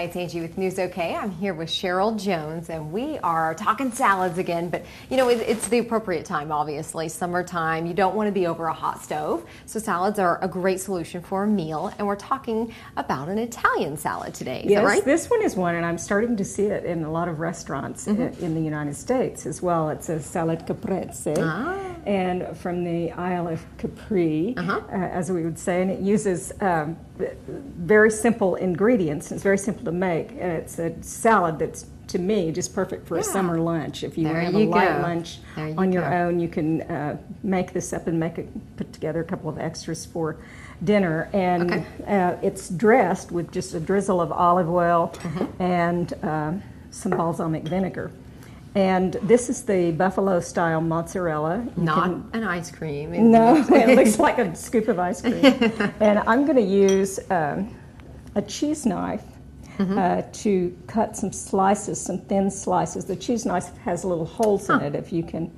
Hi, it's Angie with News OK. I'm here with Sherrel Jones, and we are talking salads again. But, you know, it's the appropriate time, obviously. Summertime, you don't want to be over a hot stove. So salads are a great solution for a meal. And we're talking about an Italian salad today. Is that right? This one is one, and I'm starting to see it in a lot of restaurants in the United States as well. It's a salad caprese. And from the Isle of Capri, as we would say, and it uses very simple ingredients. It's very simple to make, and it's a salad that's, to me, just perfect for a summer lunch. If you want to have a light lunch on your own, you can make this up and put together a couple of extras for dinner. And it's dressed with just a drizzle of olive oil and some balsamic vinegar. And this is the buffalo-style mozzarella. Not an ice cream. No, it looks like a scoop of ice cream. And I'm going to use a cheese knife to cut some slices, some thin slices. The cheese knife has little holes in it. If you can,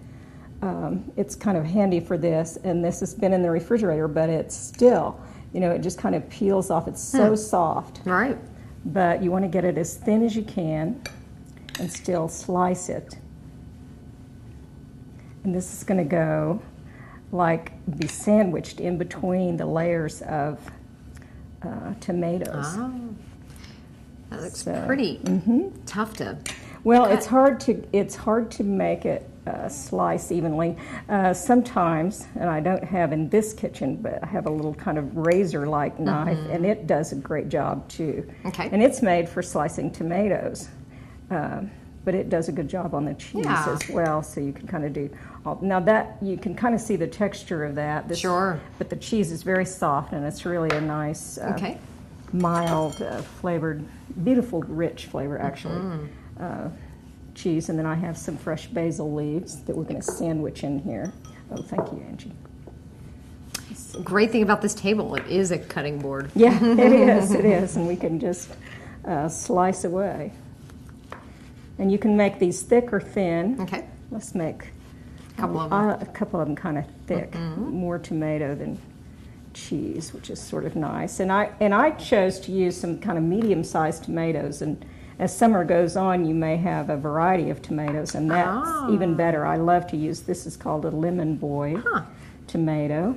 it's kind of handy for this. And this has been in the refrigerator, but it's still, you know, it just kind of peels off. It's so soft. Right. But you want to get it as thin as you can and still slice it. And this is going to go be sandwiched in between the layers of tomatoes. Oh, that looks pretty tough to. Well, cut. it's hard to make it slice evenly. Sometimes, and I don't have in this kitchen, but I have a little kind of razor-like knife, and it does a great job too. Okay. And it's made for slicing tomatoes. But it does a good job on the cheese as well, so you can kind of do now that you can kind of see the texture of that. Sure. But the cheese is very soft, and it's really a nice, mild, flavored, beautiful, rich flavor actually. Cheese, and then I have some fresh basil leaves that we're going to sandwich in here. Oh, thank you, Angie. Great thing about this table, it is a cutting board. Yeah, it is, and we can just slice away. And you can make these thick or thin. Okay. Let's make a couple of them kind of thick, more tomato than cheese, which is sort of nice. And I chose to use some kind of medium-sized tomatoes. And as summer goes on, you may have a variety of tomatoes, and that's even better. I love to use, this is called a lemon boy tomato.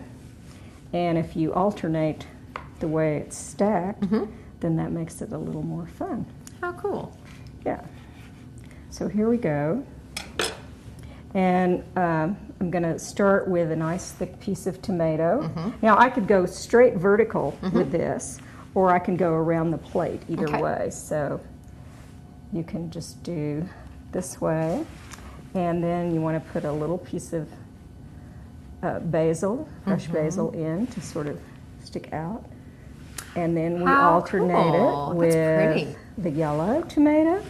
And if you alternate the way it's stacked, then that makes it a little more fun. How cool. Yeah. So here we go. And I'm going to start with a nice thick piece of tomato. Now I could go straight vertical with this, or I can go around the plate, either way. So you can just do this way. And then you want to put a little piece of basil, fresh basil in to sort of stick out. And then we alternate it with the yellow tomato.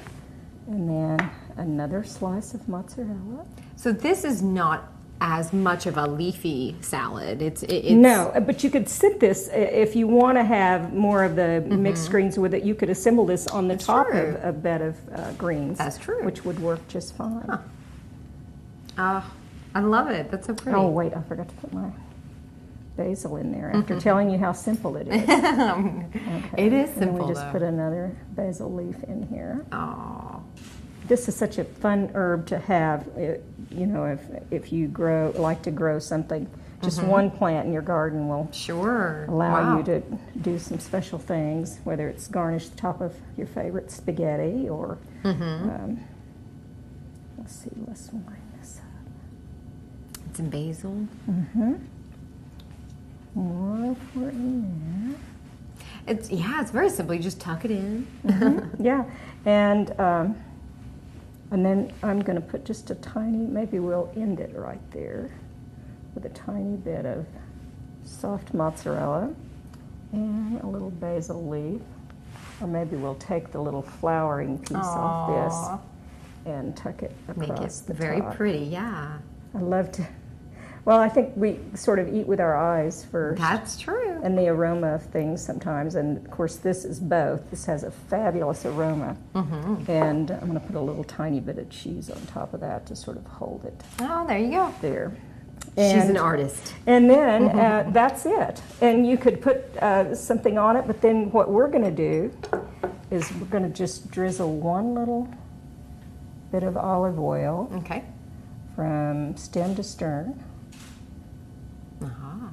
And then another slice of mozzarella. So this is not as much of a leafy salad. It's no, but you could sit this if you want to have more of the mixed greens with it. You could assemble this on the top of a bed of greens. That's true. Which would work just fine. I love it. That's so pretty. Oh wait, I forgot to put my basil in there after telling you how simple it is. It is simple. And we just put another basil leaf in here. Oh. This is such a fun herb to have. You know, if you like to grow something, just one plant in your garden will allow you to do some special things. Whether it's garnish the top of your favorite spaghetti, or let's see, let's line this up. Some basil. More for in there. It's very simple. You just tuck it in. Yeah, and then I'm going to put just a tiny, maybe we'll end it right there with a tiny bit of soft mozzarella and a little basil leaf. Or maybe we'll take the little flowering piece off this and tuck it across the top. Make it very pretty, yeah. I love to. Well, I think we sort of eat with our eyes first. That's true. And the aroma of things sometimes. And, of course, this is both. This has a fabulous aroma. And I'm going to put a little tiny bit of cheese on top of that to sort of hold it. Oh, there you go. There. She's an artist. And then that's it. And you could put something on it, but then what we're going to do is we're going to just drizzle one little bit of olive oil Okay. from stem to stern, Uh-huh.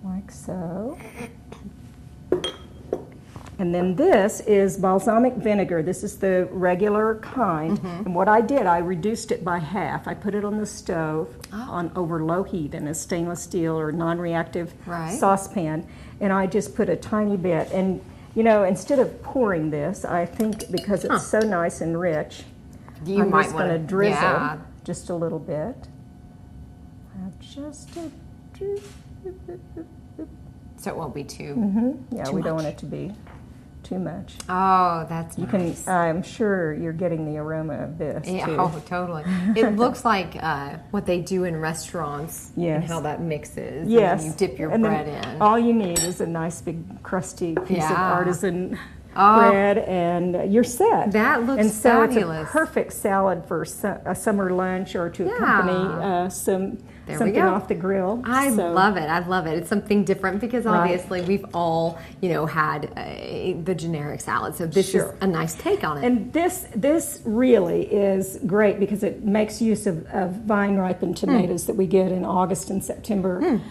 like so. And then this is balsamic vinegar. This is the regular kind. And what I did, I reduced it by half. I put it on the stove on over low heat in a stainless steel or non-reactive saucepan, and I just put a tiny bit. And you know, instead of pouring this, I think because it's so nice and rich, I'm just going to drizzle just a little bit. Just a so it won't be too. yeah, we don't want it to be too much. Oh, that's You nice. can. I'm sure you're getting the aroma of this Yeah, too. oh, totally. It looks like what they do in restaurants and Yes. how that mixes. Yes. And then you dip your And bread then in. all you need is a nice big crusty piece of Yeah. artisan Oh. bread, and you're set. That looks and so fabulous. It's a perfect salad for a summer lunch or to accompany something off the grill. I love it. I love it. It's something different because obviously we've all, had the generic salad. So this is a nice take on it. And this really is great because it makes use of vine ripened tomatoes that we get in August and September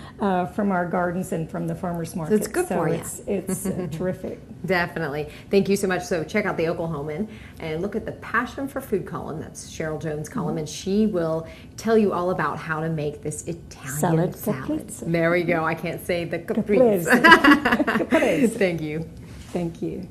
from our gardens and from the farmers market. So it's good for you. It's terrific. Definitely. Thank you so much. So check out the Oklahoman and look at the Passion for Food column. That's Sherrel Jones' column, and she will tell you all about how to make this Italian salad. caprese. There we go. I can't say the caprese. Caprese. Thank you. Thank you.